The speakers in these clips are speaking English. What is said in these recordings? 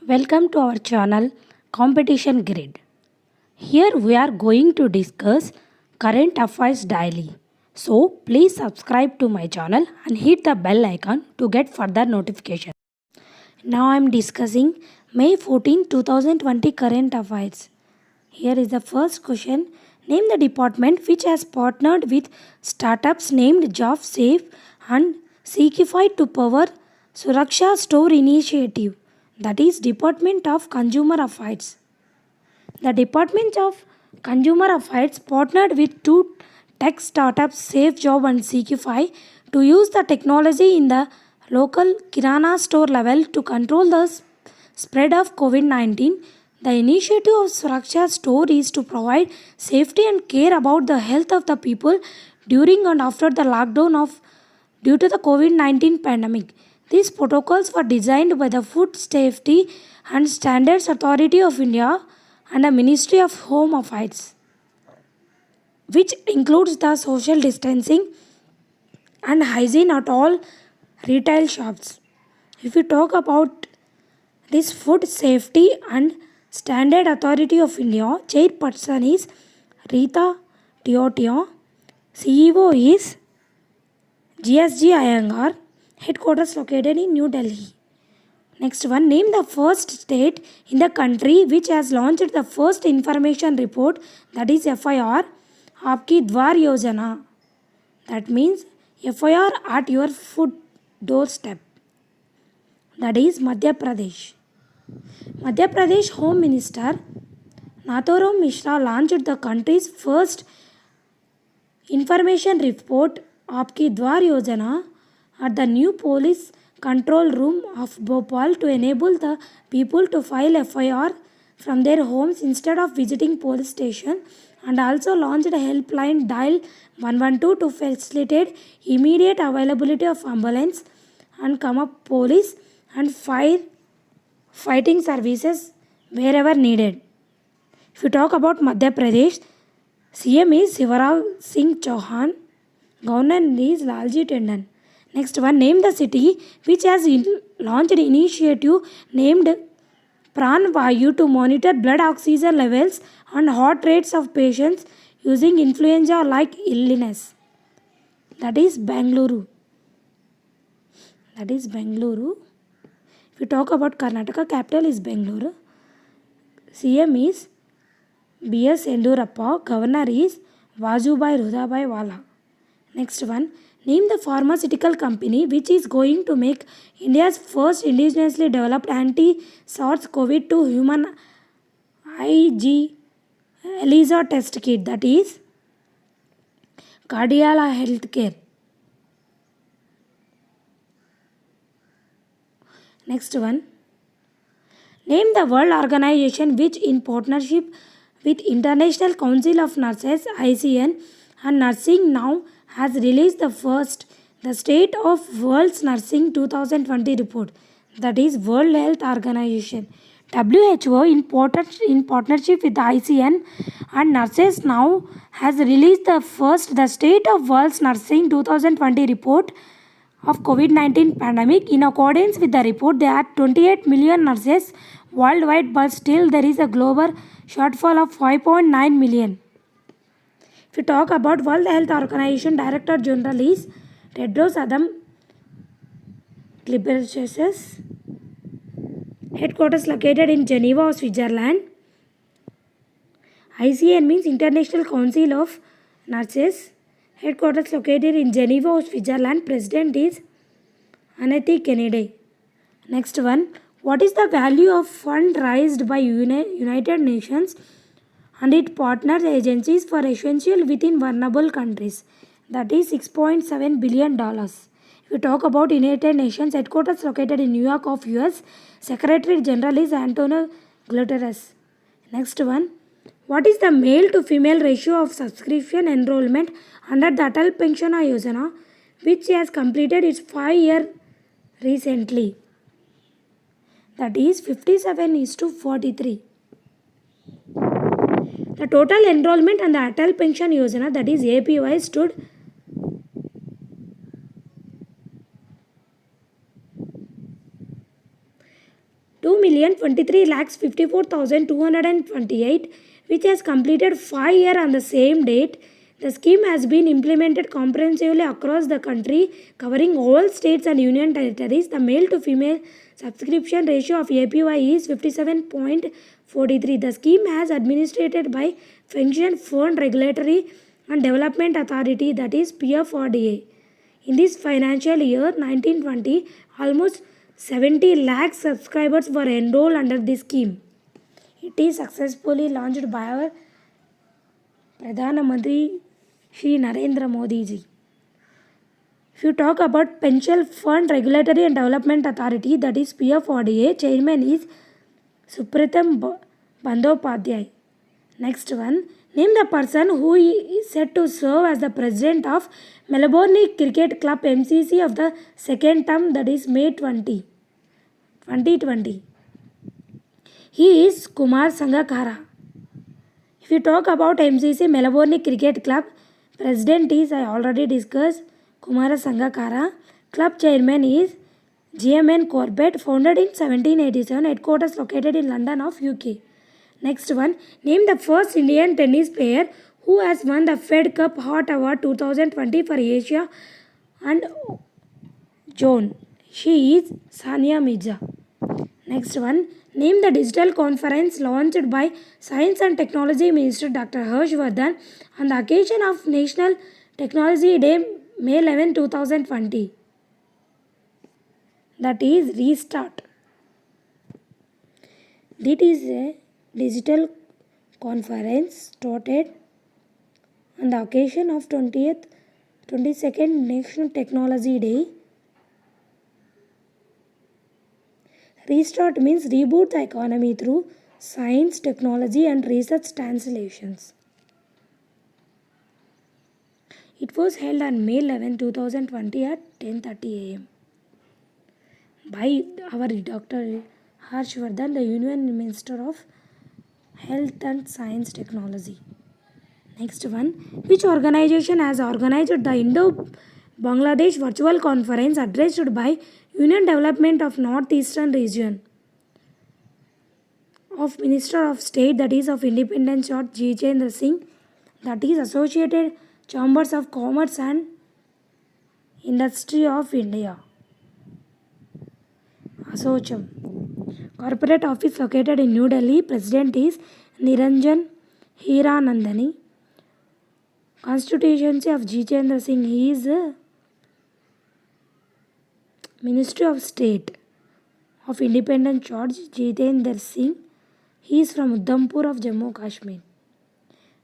Welcome to our channel Competition Grid. Here we are going to discuss current affairs daily. So please subscribe to my channel and hit the bell icon to get further notifications. Now I am discussing May 14, 2020 current affairs. Here is the first question. Name the department which has partnered with startups named JobSafe and Seekify to power Suraksha Store Initiative. That is Department of Consumer Affairs. The Department of Consumer Affairs partnered with two tech startups SafeJob and Seekify to use the technology in the local Kirana store level to control the spread of COVID-19. The initiative of Suraksha Store is to provide safety and care about the health of the people during and after the lockdown of due to the COVID-19 pandemic. These protocols were designed by the Food Safety and Standards Authority of India and the Ministry of Home Affairs, which includes the social distancing and hygiene at all retail shops. If we talk about this Food Safety and Standard Authority of India, chairperson is Rita Tiotia, CEO is GSG Iyengar, headquarters located in New Delhi. Next one, name the first state in the country which has launched the first information report, that is FIR, Aapki Dwar Yojana. That means FIR at your foot doorstep. That is Madhya Pradesh. Madhya Pradesh Home Minister Natharam Mishra launched the country's first information report, Aapki Dwar Yojana, at the new police control room of Bhopal to enable the people to file FIR from their homes instead of visiting police station, and also launched a helpline dial 112 to facilitate immediate availability of ambulance and come up police and fire fighting services wherever needed. If you talk about Madhya Pradesh, CM is Shivraj Singh Chauhan, Governor is Lalji Tandon. Next one, name the city which has launched initiative named Pran Vayu to monitor blood oxygen levels and heart rates of patients using influenza-like illness. That is Bengaluru. If we talk about Karnataka, capital is Bengaluru. CM is B.S. Yediyurappa. Governor is Vajubhai Rudhabhai Wala. Next one, name the pharmaceutical company which is going to make India's first indigenously developed anti-SARS-CoV-2 human IG ELISA test kit, that is Cardiala Healthcare. Next one, name the world organization which in partnership with International Council of Nurses ICN and Nursing Now has released the State of World's Nursing 2020 report, that is World Health Organization. WHO in partnership with ICN and Nurses Now has released the State of World's Nursing 2020 report of COVID-19 pandemic. In accordance with the report, there are 28 million nurses worldwide, but still there is a global shortfall of 5.9 million. If we talk about World Health Organization, Director General is Tedros Adhanom Ghebreyesus, headquarters located in Geneva, Switzerland. ICN means International Council of Nurses, headquarters located in Geneva, Switzerland. President is Anthony Kennedy. Next one, what is the value of fund raised by United Nations and its partner agencies for essential within vulnerable countries? That is $6.7 billion. If we talk about United Nations, headquarters located in New York of US, Secretary General is Antonio Guterres. Next one, what is the male to female ratio of subscription enrollment under the Atal Pension Yojana, which has completed its 5-year recently? That is 57:43. The total enrollment on the Atal Pension Yojana, that is APY, stood 2 1,23,54,228, which has completed 5 years on the same date. The scheme has been implemented comprehensively across the country, covering all states and union territories. The male to female subscription ratio of APY is 57.43. The scheme is administered by Pension Fund Regulatory and Development Authority, that is PFRDA. In this financial year 1920, almost 70 lakh subscribers were enrolled under this scheme. It is successfully launched by our Pradhana Mantri Shri Narendra Modi ji. If you talk about Pension Fund Regulatory and Development Authority, that is PFRDA, chairman is Supratam Bandyopadhyay. Next one, name the person who is set to serve as the president of Melbourne Cricket Club MCC of the second term, that is May 2020. He is Kumar Sangakkara. If you talk about MCC Melbourne Cricket Club, president is, I already discussed, Kumar Sangakkara. Club chairman is GMN Corbett, founded in 1787, headquarters located in London of UK. Next one, name the first Indian tennis player who has won the Fed Cup Hot Award 2020 for Asia and Zone. She is Sania Mirza. Next one, name the digital conference launched by Science and Technology Minister Dr. Harshvardhan on the occasion of National Technology Day, May 11, 2020. That is Restart. That is a digital conference started on the occasion of 22nd National Technology Day. Restart means reboot the economy through science, technology and research translations. It was held on May 11, 2020 at 10:30 am by our Dr. Harshvardhan, the Union Minister of Health and Science Technology. Next one, which organization has organized the Indo-Bangladesh Virtual Conference addressed by Union Development of Northeastern Region of Minister of State, that is of Independence Short Jitendra Singh, that is Associated Chambers of Commerce and Industry of India. Assocham. Corporate office located in New Delhi. President is Niranjan Hiranandani. Constituency of Jitendra Singh, he is Ministry of State of Independent George Jitendra Singh. He is from Udhampur of Jammu Kashmir.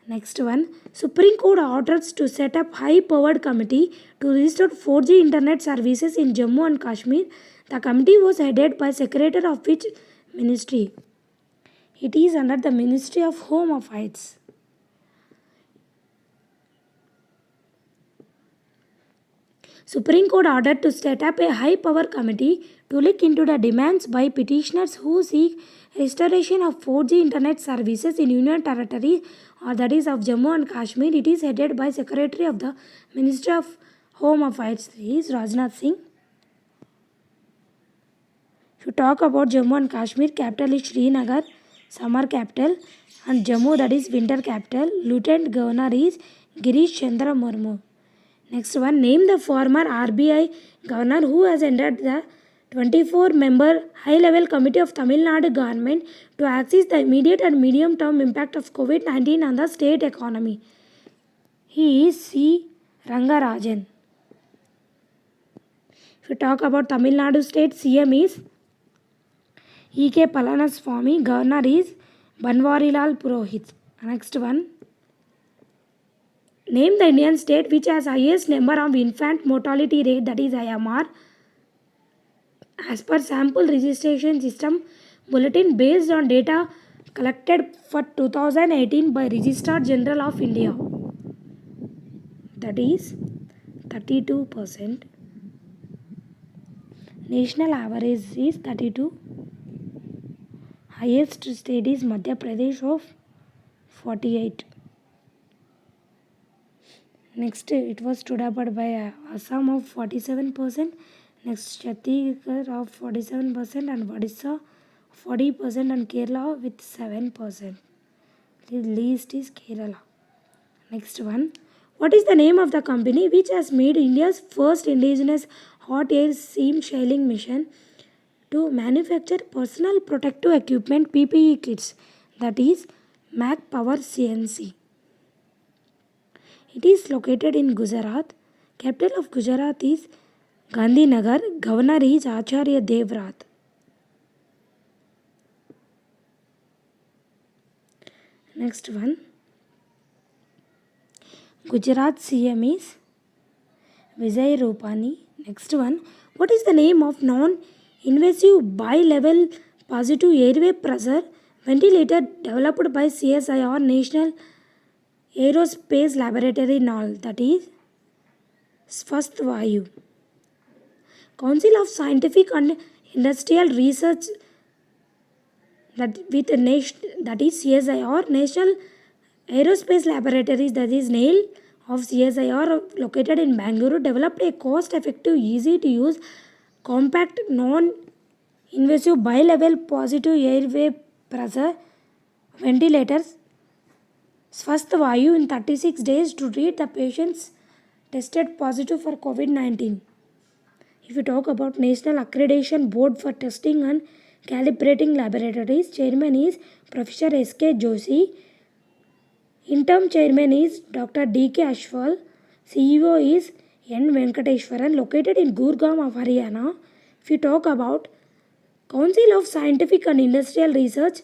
Next one, Supreme Court orders to set up high-powered committee to restore 4G internet services in Jammu and Kashmir. The committee was headed by Secretary of which ministry? It is under the Ministry of Home Affairs. Supreme Court ordered to set up a high-power committee to look into the demands by petitioners who seek restoration of 4G internet services in Union Territory, or that is of Jammu and Kashmir. It is headed by Secretary of the Ministry of Home Affairs, is Rajnath Singh. If you talk about Jammu and Kashmir, capital is Srinagar, summer capital, and Jammu, that is winter capital. Lieutenant Governor is Girish Chandra Murmu. Next one, name the former RBI Governor who has entered the 24-member high-level committee of Tamil Nadu government to assess the immediate and medium-term impact of COVID-19 on the state economy. He is C. Rangarajan. If you talk about Tamil Nadu state, CM is E.K. Palaniswamy, Governor is Banwarilal Purohit. Next one, name the Indian state which has highest number of infant mortality rate, that is IMR, as per sample registration system bulletin based on data collected for 2018 by Registrar General of India. That is 32%. National average is 32. Highest state is Madhya Pradesh of 48. Next, it was stood up by Assam of 47%. Next, Chhattisgarh of 47% and Odisha 40% and Kerala with 7%. The least is Kerala. Next one. What is the name of the company which has made India's first indigenous hot air seam shelling mission to manufacture personal protective equipment PPE kits? That is Mac Power CNC. It is located in Gujarat. Capital of Gujarat is Gandhinagar. Governor is Acharya Devrat. Next one. Gujarat CM is Vijay Rupani. Next one. What is the name of non-invasive bi-level positive airway pressure ventilator developed by CSIR National Aerospace Laboratory NAL? That is Swasthvayu. Council of Scientific and Industrial Research that is CSIR National Aerospace Laboratories, that is NAIL of CSIR located in Bangalore, developed a cost-effective, easy-to-use, compact, non-invasive bi-level positive airway pressure ventilators Swasthvayu in 36 days to treat the patients tested positive for COVID-19. If you talk about National Accreditation Board for Testing and Calibrating Laboratories, Chairman is Professor S.K. Joshi. Interim Chairman is Dr. D.K. Ashwal. CEO is N. Venkateshwaran, located in Gurgaon of Haryana. If you talk about Council of Scientific and Industrial Research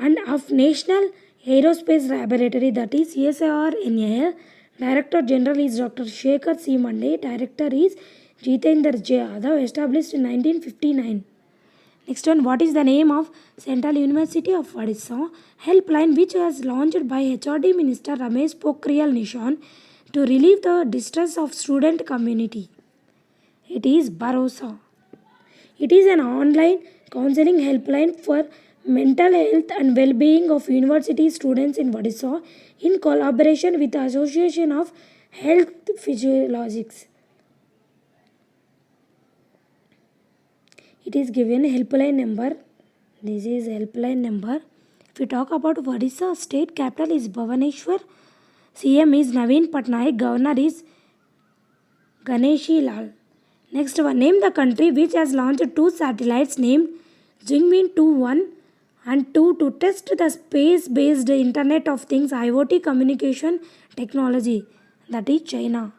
and of National Aerospace Laboratory, that is CSIR NAL, Director General is Dr. Shekhar C. Mande. Director is Jitendra J. Yadav, established in 1959. Next one, what is the name of Central University of Odisha helpline which was launched by HRD Minister Ramesh Pokhriyal Nishank to relieve the distress of student community? It is Bharosa. It is an online counseling helpline for mental health and well-being of university students in Odisha in collaboration with the Association of Health Physiologists. It is given helpline number. This is helpline number. If we talk about Odisha, state capital is Bhubaneswar. CM is Naveen Patnaik. Governor is Ganeshi Lal. Next one, name the country which has launched two satellites named Jingmin 2-1 and 2 to test the space-based Internet of Things IoT communication technology. That is China.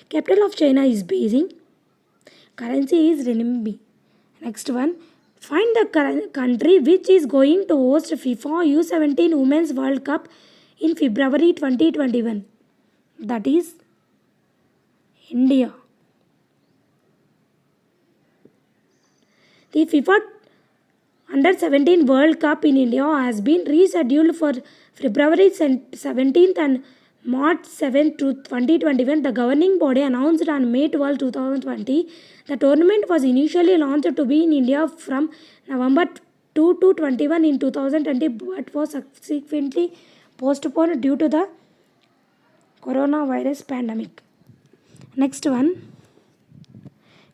Capital of China is Beijing. Currency is renminbi. Next one. Find the country which is going to host FIFA U17 Women's World Cup in February 2021. That is India. The FIFA Under 17 World Cup in India has been rescheduled for February 17th and March 7th, 2021. The governing body announced on May 12, 2020. The tournament was initially launched to be in India from November 2 to 21 in 2020 but was subsequently postponed due to the coronavirus pandemic. Next one.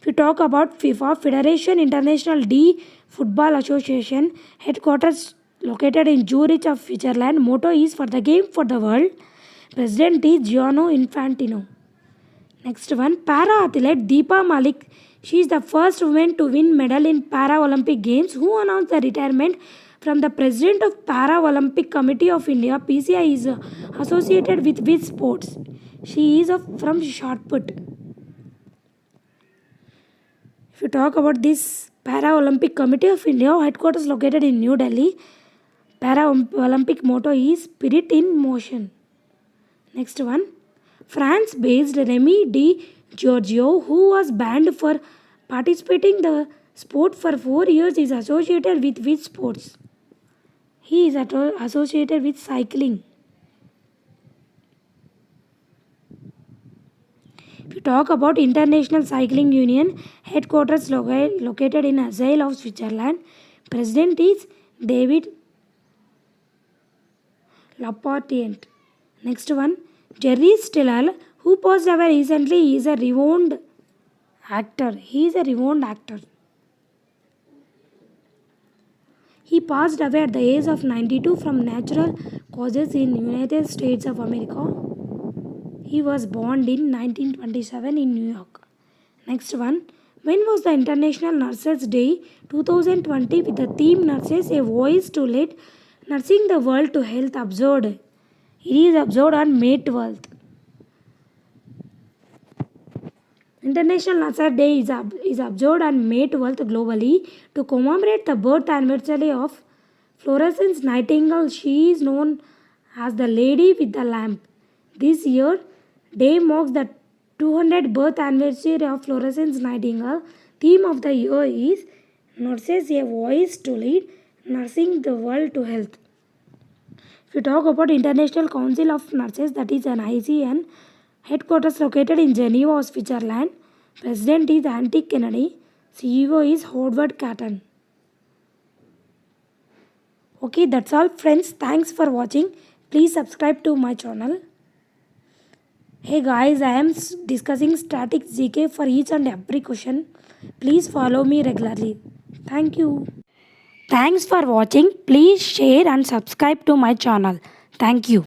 If you talk about FIFA, Federation International D Football Association, headquarters located in Zurich of Switzerland. Motto is for the game for the world. President is Gianni Infantino. Next one, para athlete Deepa Malik. She is the first woman to win medal in Para Olympic Games. Who announced the retirement from the President of Para Olympic Committee of India? PCI is associated with which sports? She is from shot put. If you talk about this Para Olympic Committee of India, headquarters located in New Delhi. Para Olympic motto is Spirit in Motion. Next one, France-based Remy Di Giorgio, who was banned for participating the sport for 4 years, is associated with which sports? He is associated with cycling. If you talk about International Cycling Union, headquarters located in Basel of Switzerland. President is David Laportient. Next one, Jerry Stiller, who passed away recently, is a renowned Actor. He is a renowned actor. He passed away at the age of 92 from natural causes in United States of America. He was born in 1927 in New York. Next one. When was the International Nurses Day 2020 with the theme Nurses A Voice to Lead Nursing the World to Health observed? It is observed on May 12th. International Nurses Day is observed on May 12th globally to commemorate the birth anniversary of Florence Nightingale. She is known as the Lady with the Lamp. This year, day marks the 200th birth anniversary of Florence Nightingale. Theme of the year is Nurses A Voice to Lead Nursing the World to Health. If you talk about International Council of Nurses, that is an ICN, headquarters located in Geneva, Switzerland. President is Auntie Kennedy. CEO is Howard Catton. Okay, that's all friends. Thanks for watching. Please subscribe to my channel. Hey guys, I am discussing static GK for each and every question. Please follow me regularly. Thank you. Thanks for watching. Please share and subscribe to my channel. Thank you.